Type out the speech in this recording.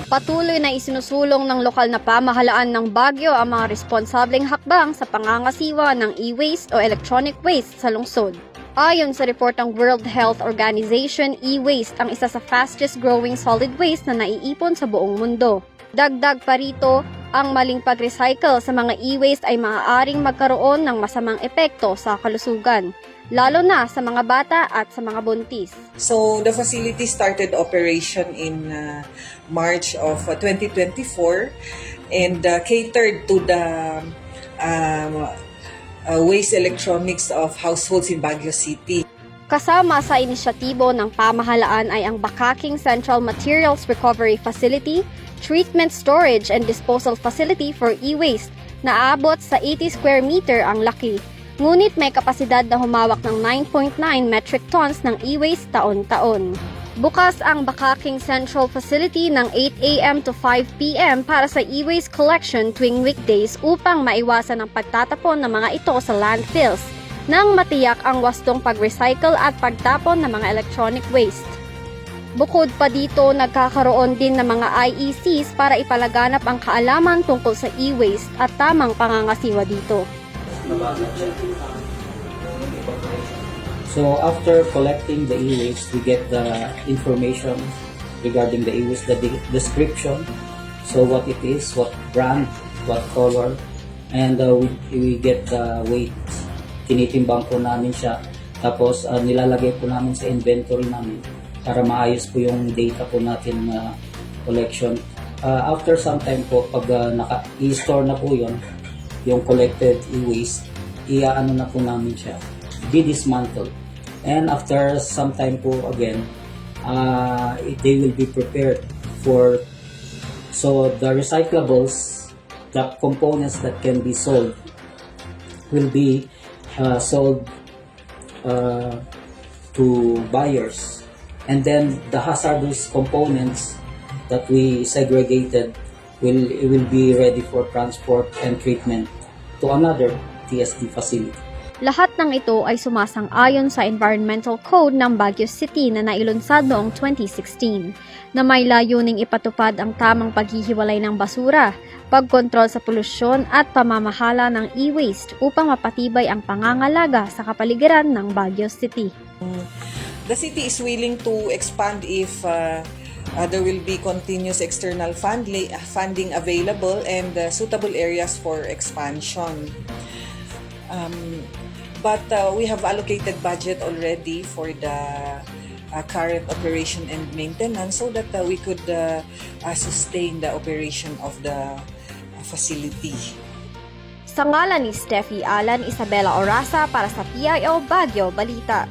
Patuloy na isinusulong ng lokal na pamahalaan ng Baguio ang mga responsableng hakbang sa pangangasiwa ng e-waste o electronic waste sa lungsod. Ayon sa report ng World Health Organization, e-waste ang isa sa fastest growing solid waste na naiipon sa buong mundo. Dagdag pa rito, ang maling pag-recycle sa mga e-waste ay maaaring magkaroon ng masamang epekto sa kalusugan, lalo na sa mga bata at sa mga buntis. So the facility started operation in March of 2024 and catered to the waste electronics of households in Baguio City. Kasama sa inisyatibo ng pamahalaan ay ang Bakaking Central Materials Recovery Facility, Treatment Storage and Disposal Facility for e-waste na aabot sa 80 square meter ang laki. Ngunit may kapasidad na humawak ng 9.9 metric tons ng e-waste taon-taon. Bukas ang Bakaking Central Facility ng 8 a.m. to 5 p.m. para sa e-waste collection tuwing weekdays upang maiwasan ang pagtatapon ng mga ito sa landfills nang matiyak ang wastong pag-recycle at pagtapon ng mga electronic waste. Bukod pa dito, nagkakaroon din ng mga IECs para ipalaganap ang kaalaman tungkol sa e-waste at tamang pangangasiwa dito. So after collecting the e-waste, we get the information regarding the e-waste, the description, so what it is, what brand, what color, and we get the weight. Tinitimbang po namin siya, tapos nilalagay po namin sa inventory namin para maayos po yung data po natin na collection. After some time po, pag i-store na po yun, yung collected e-waste, i-ano na po namin siya, di-dismantle. And after some time po again, they will be prepared for, so the recyclables, the components that can be sold, will be sold to buyers. And then the hazardous components that we segregated will be ready for transport and treatment to another TSD facility. Lahat ng ito ay sumasang-ayon sa Environmental Code ng Baguio City na nailunsad noong 2016 na may layuning ipatupad ang tamang paghihiwalay ng basura, pagkontrol sa polusyon at pamamahala ng e-waste upang mapatibay ang pangangalaga sa kapaligiran ng Baguio City. The city is willing to expand if there will be continuous external funding available and suitable areas for expansion. But we have allocated budget already for the current operation and maintenance so that we could sustain the operation of the facility. Sa ngalan ni Steffi Alan, Isabela Orasa para sa PIO Baguio Balita.